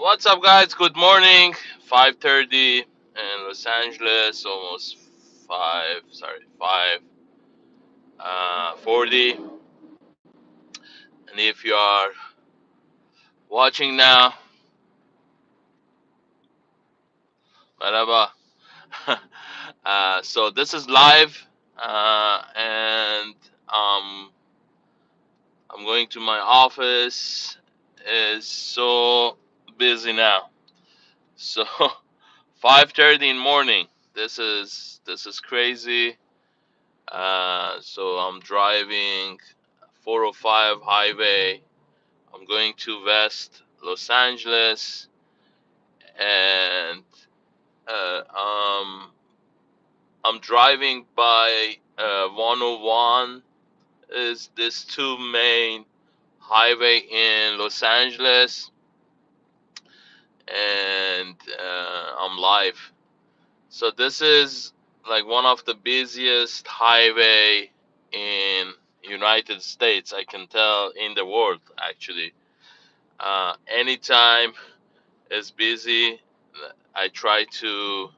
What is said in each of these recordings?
What's up, guys? Good morning. 5:30 in Los Angeles, almost 5:40. And if you are watching now, merhaba. So this is live, and um, I'm going to my office. It's so busy now. So 5:30 in morning. This is crazy. So I'm driving 405 highway. I'm going to West Los Angeles, and uh, um, I'm driving by 101. Is this two main highway in Los Angeles, and I'm live. So this is like one of the busiest highway in United States. I can tell in the world actually. Anytime it's busy, I try to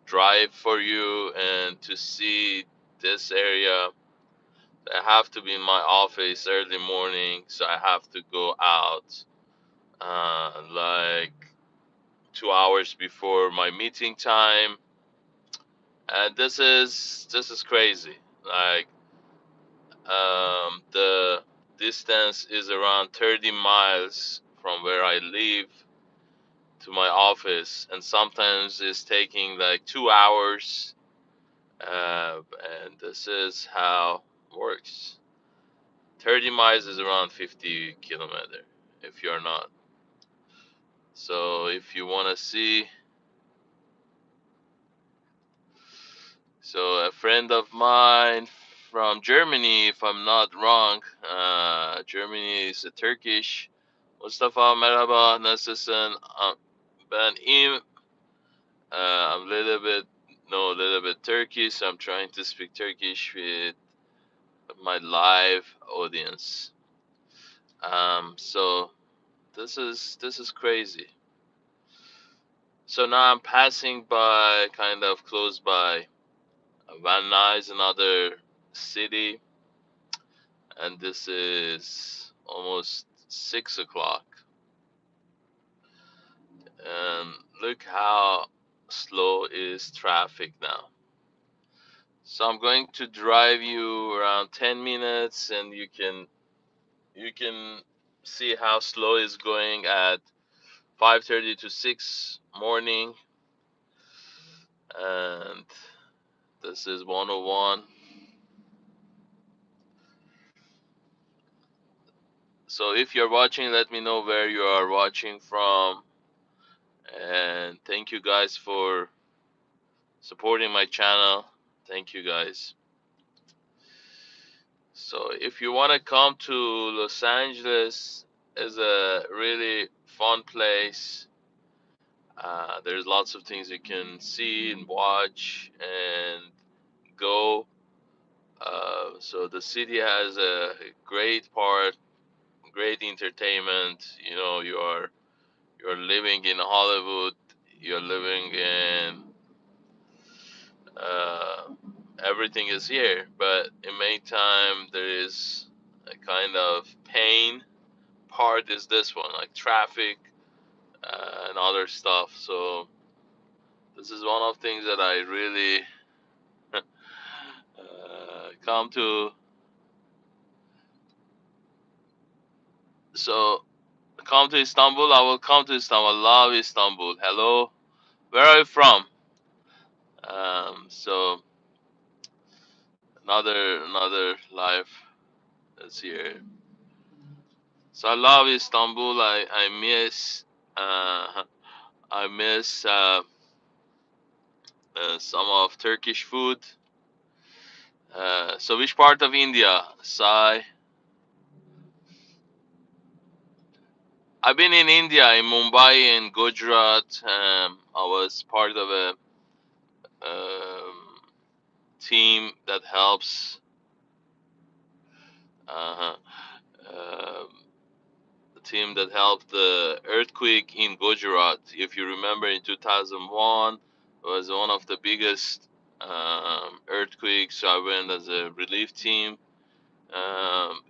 drive for you and to see this area. I have to be in my office early morning, so I have to go out like 2 hours before my meeting time, and this is crazy. Like the distance is around 30 miles from where I live to my office, and sometimes it's taking like 2 hours. And this is how it works. 30 miles is around 50 kilometer if you're not. So if you want to see, so a friend of mine from Germany, if I'm not wrong, Germany is a Turkish. Mustafa, merhaba, nasılsın? Ben iyiyim. I'm a little bit, know a little bit Turkish, so I'm trying to speak Turkish with my live audience. So this is crazy. So now I'm passing by, kind of close by Van Nuys, another city, and this is almost 6 o'clock. And look how slow is traffic now. So I'm going to drive you around 10 minutes, and you can see how slow is going at 5:30 to 6 morning, and this is 101. So if you're watching, let me know where you are watching from, and thank you guys for supporting my channel. Thank you guys. So if you want to come to Los Angeles, is a really fun place. There's lots of things you can see and watch and go. So the city has a great part, great entertainment. You know, you're living in Hollywood, you're living in uh, everything is here. But in meantime, there is a kind of pain part is this one, like traffic and other stuff. So this is one of the things that I really come to. So come to Istanbul. I will come to Istanbul. I love Istanbul. Hello, where are you from? So another life is here. So I love Istanbul. I miss I miss some of Turkish food. So which part of India? Sai. I've been in India, in Mumbai and Gujarat. I was part of a um, team that helps uh, um, team that helped the earthquake in Gujarat. If you remember, in 2001 was one of the biggest earthquakes. So I went as a relief team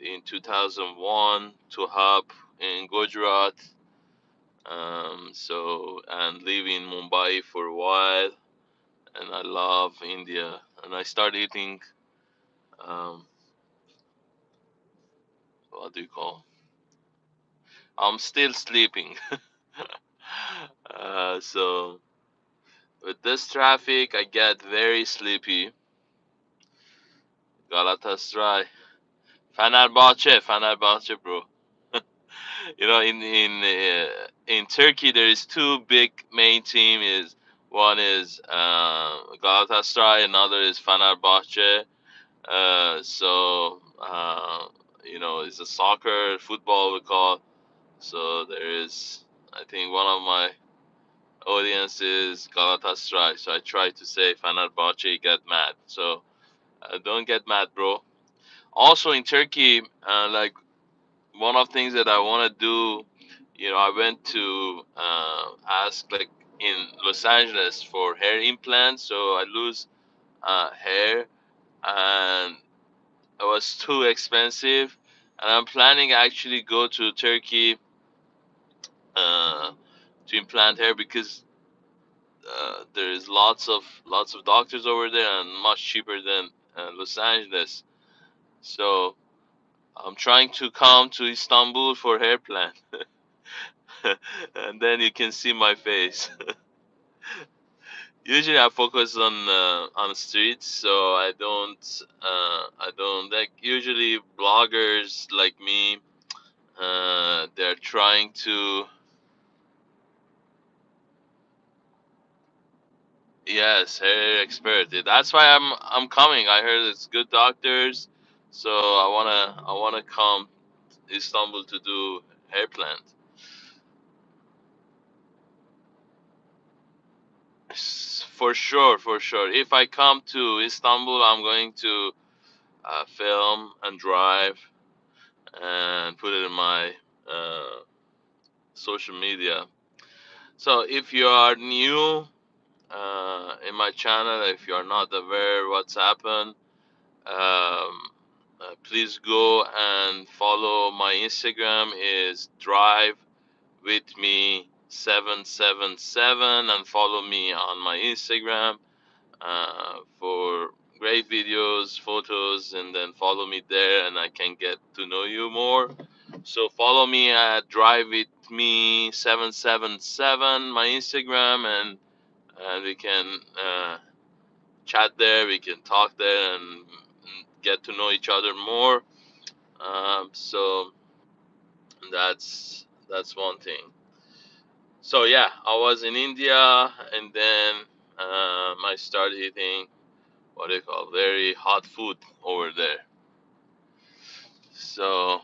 in 2001 to help in Gujarat. And live in Mumbai for a while, and I love India. And I started eating, um, what do you call? I'm still sleeping. So with this traffic, I get very sleepy. Galatasaray, Fenerbahçe, bro. In Turkey there is two big main team. Is one is Galatasaray, another is Fenerbahçe. It's a soccer, football we call. So there is, I think one of my audience is Galatasaray. So I try to say Fenerbahçe, get mad. So don't get mad, bro. Also in Turkey, like one of the things that I want to do, I went to ask like in Los Angeles for hair implants. So I lose hair, and it was too expensive, and I'm planning actually go to Turkey uh, to implant hair because there is lots of doctors over there and much cheaper than Los Angeles. So I'm trying to come to Istanbul for hair plan, and then you can see my face. Usually I focus on streets, so I don't like usually bloggers like me. They're trying to. Yes, hair expert. That's why I'm coming. I heard it's good doctors, so I wanna come Istanbul to do hair plant. For sure, for sure. If I come to Istanbul, I'm going to film and drive and put it in my uh, social media. So if you are new in my channel, if you are not aware what's happened, please go and follow my Instagram is drive with me 777, and follow me on my Instagram for great videos, photos, and then follow me there and I can get to know you more. So follow me at drive with me 777 my Instagram, and we can chat there, we can talk there and get to know each other more. So that's one thing. So yeah, I was in India, and then I started eating what do you call very hot food over there. So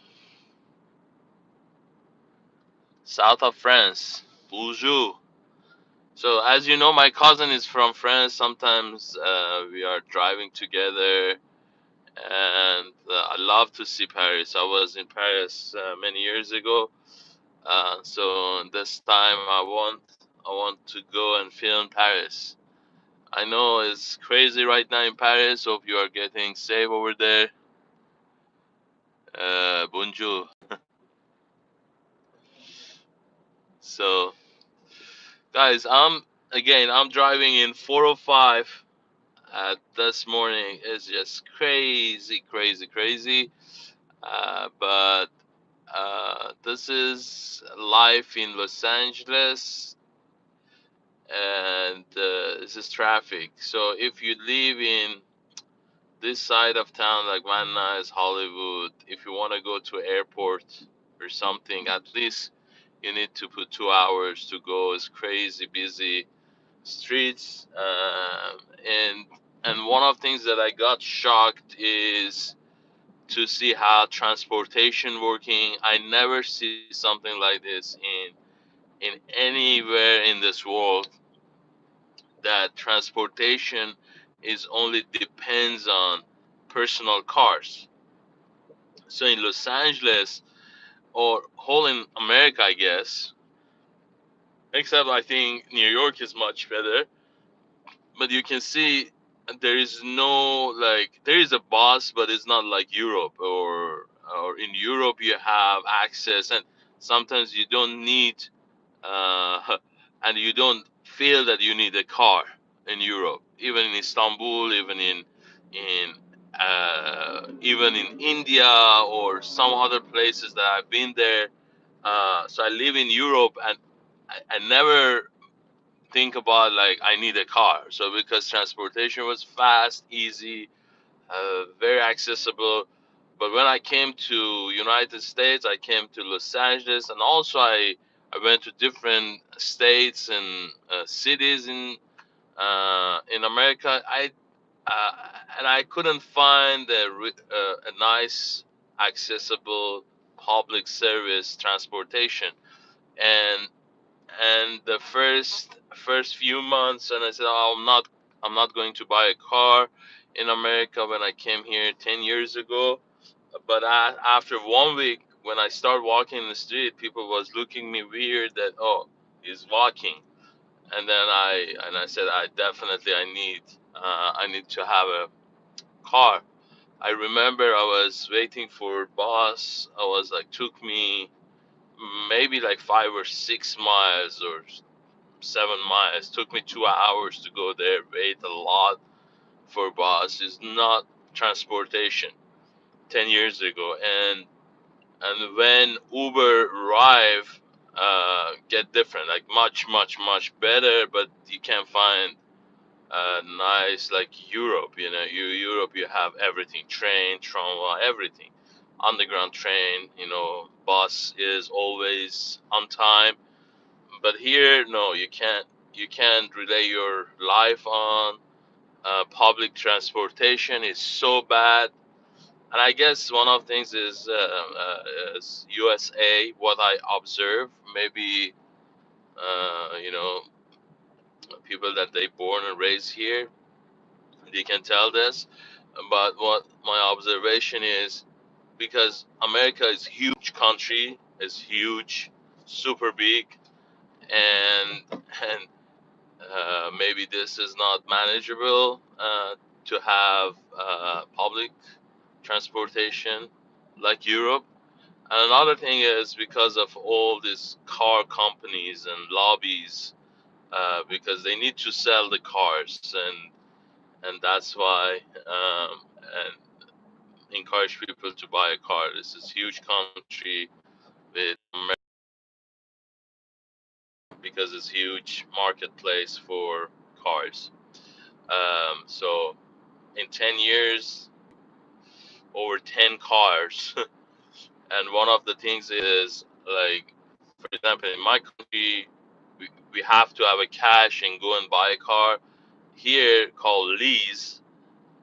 south of France, Bonjour. So as you know, my cousin is from France. Sometimes we are driving together, and I love to see Paris. I was in Paris many years ago. So this time I want to go and film Paris. I know it's crazy right now in Paris. Hope you are getting safe over there. Bonjour. So guys, I'm driving in 405 this morning. It's just crazy, crazy, crazy. But this is life in Los Angeles, and this is traffic. So if you live in this side of town, like Van Nuys, Hollywood, if you want to go to airport or something, at least you need to put 2 hours to go. It's crazy busy streets, and one of the things that I got shocked is to see how transportation working. I never see something like this in anywhere in this world, that transportation is only depends on personal cars. So in Los Angeles, or whole in America, I guess. Except I think New York is much better. But you can see there is no, like, there is a bus, but it's not like Europe, or in Europe you have access, and sometimes you don't need, uh, and you don't feel that you need a car in Europe, even in Istanbul, even in India or some other places that I've been there. So I live in Europe, and I never think about like I need a car. So because transportation was fast, easy, very accessible. But when I came to United States, I came to Los Angeles, and also I went to different states and cities in America. Uh, and I couldn't find a nice, accessible public service transportation. And the first few months, and I said, oh, I'm not going to buy a car in America when I came here 10 years ago. But after 1 week, when I start walking in the street, people was looking me weird that, oh, he's walking. And then I said, I need to have a car. I remember I was waiting for bus. I was like, took me maybe like 5 or 6 miles or 7 miles. Took me 2 hours to go there. Wait a lot for bus. Is not transportation 10 years ago. And when Uber arrive, get different, like much better. But you can't find nice like Europe. Europe, you have everything: train, tramway, everything. Underground train, bus is always on time. But here, no, you can't relay your life on. Public transportation is so bad. And I guess one of the things is USA. What I observe, maybe people that they born and raised here, they can tell this. But what my observation is, because America is huge country, is huge, super big, and maybe this is not manageable to have public transportation like Europe. And another thing is because of all these car companies and lobbies, because they need to sell the cars, and that's why, and encourage people to buy a car. This is huge country with because it's huge marketplace for cars. So in 10 years, over 10 cars. And one of the things is, like, for example, in my country, we have to have a cash and go and buy a car. Here, called lease,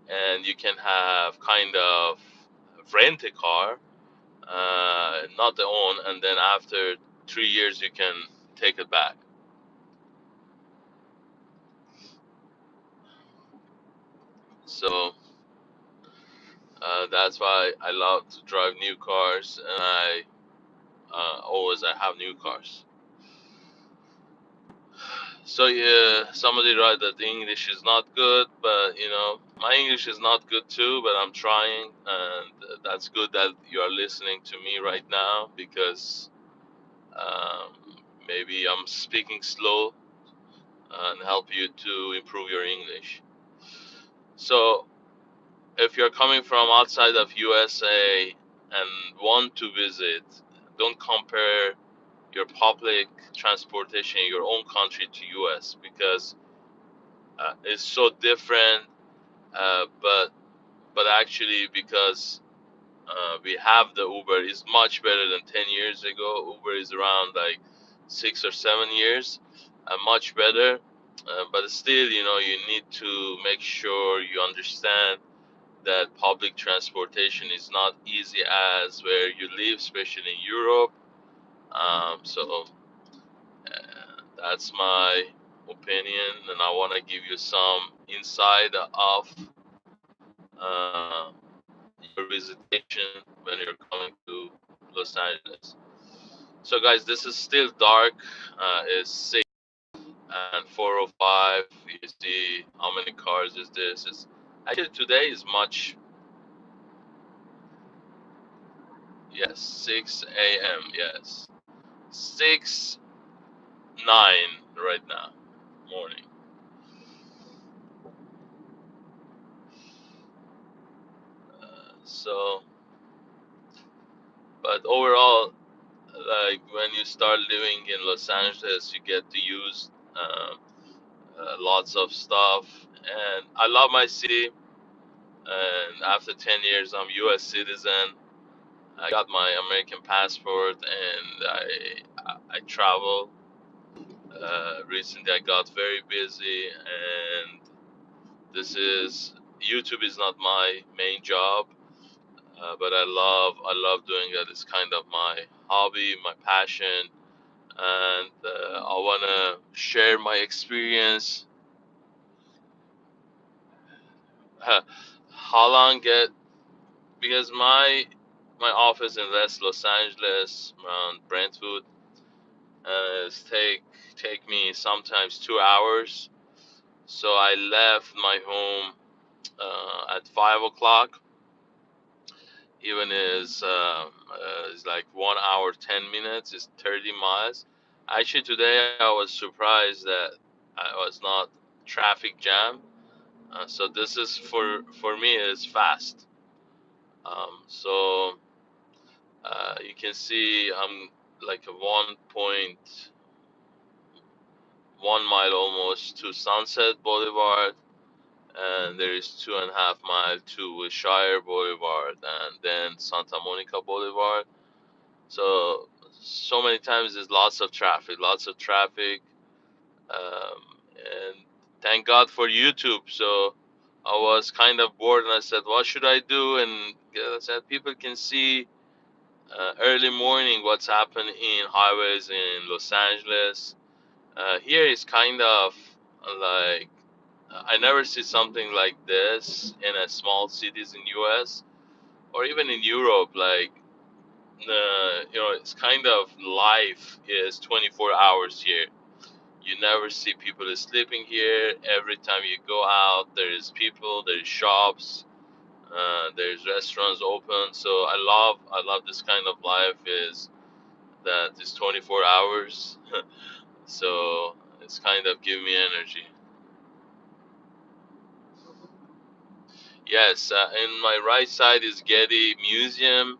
and you can have kind of rent a car, not the own, and then after 3 years, you can take it back. So that's why I love to drive new cars, and I have new cars. So yeah, somebody write that the English is not good, but my English is not good too. But I'm trying, and that's good that you are listening to me right now, because um, maybe I'm speaking slow and help you to improve your English. So if you're coming from outside of USA and want to visit, don't compare your public transportation in your own country to US, because it's so different. But actually, because we have the Uber, is much better than 10 years ago. Uber is around like 6 or 7 years, much better. But still, you need to make sure you understand that public transportation is not easy as where you live, especially in Europe. So that's my opinion, and I want to give you some insight of uh, your visitation when you're coming to Los Angeles. So, guys, this is still dark. It's 6 and 4:05. You see how many cars is this? It's actually today is much. Yes, 6 a.m. Yes, 6:09 right now, morning. So, but overall, like when you start living in Los Angeles, you get to use lots of stuff, and I love my city. And after 10 years, I'm U.S. citizen. I got my American passport, and I travel. Recently, I got very busy, and this is YouTube is not my main job, but I love doing that. It's kind of my hobby, my passion, and I wanna share my experience. How long get because my office in West Los Angeles around Brentwood is take me sometimes 2 hours. So I left my home at 5 o'clock. Even is like 1 hour 10 minutes. It's 30 miles. Actually, today I was surprised that I was not traffic jam. So this is for me is fast. So you can see I'm like a 1.1 mile almost to Sunset Boulevard, and there is 2.5 mile to Wilshire Boulevard, and then Santa Monica Boulevard. So many times there's lots of traffic, and thank God for YouTube. So I was kind of bored, and I said, "What should I do?" And I said, "People can see early morning what's happened in highways in Los Angeles." Here is kind of like I never see something like this in a small cities in U.S. or even in Europe. Like it's kind of life is 24 hours here. You never see people sleeping here. Every time you go out, there is people, there is shops, there's restaurants open. So I love this kind of life is that is 24 hours. So it's kind of give me energy. Yes, in my right side is Getty Museum.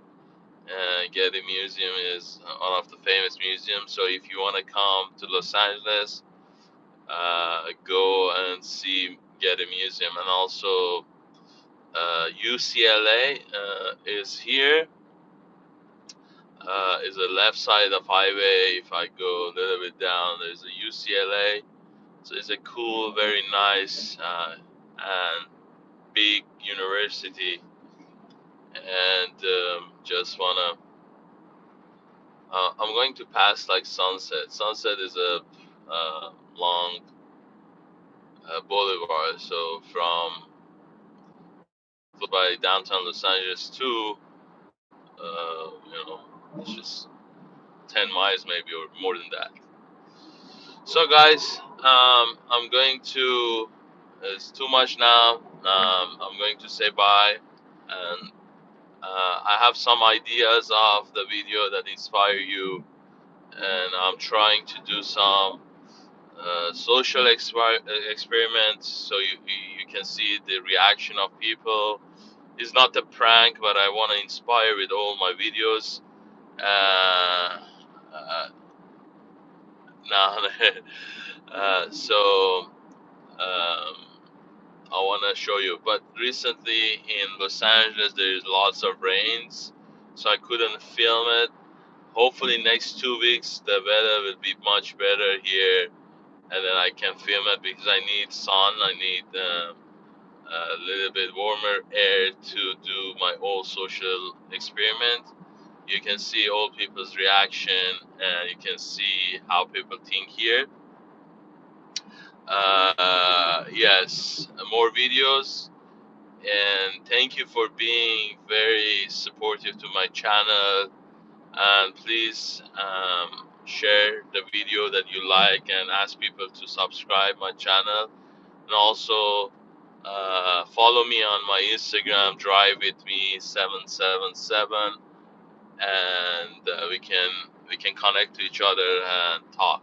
Getty Museum is one of the famous museums. So if you want to come to Los Angeles, go and see Getty Museum. And also UCLA is here. Is the left side of highway. If I go a little bit down, there's a UCLA. So it's a cool, very nice and big university. And just wanna. I'm going to pass like Sunset. Sunset is a long boulevard. So from by downtown Los Angeles to it's just 10 miles maybe or more than that. So guys, I'm going to. It's too much now. I'm going to say bye, and I have some ideas of the video that inspire you, and I'm trying to do some social experiments so you can see the reaction of people. It's not a prank, but I want to inspire with all my videos. Uh, now, so I want to show you. But recently in Los Angeles, there is lots of rains, so I couldn't film it. Hopefully, next 2 weeks the weather will be much better here, and then I can film it because I need sun. I need a little bit warmer air to do my whole social experiment. You can see all people's reaction, and you can see how people think here. Yes, more videos, and thank you for being very supportive to my channel. and please share the video that you like and ask people to subscribe my channel, and also follow me on my Instagram, drive with me 777, and we can connect to each other and talk.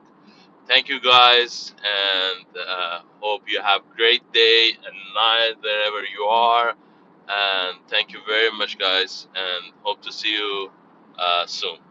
Thank you guys, and hope you have great day and night wherever you are. And thank you very much, guys, and hope to see you soon.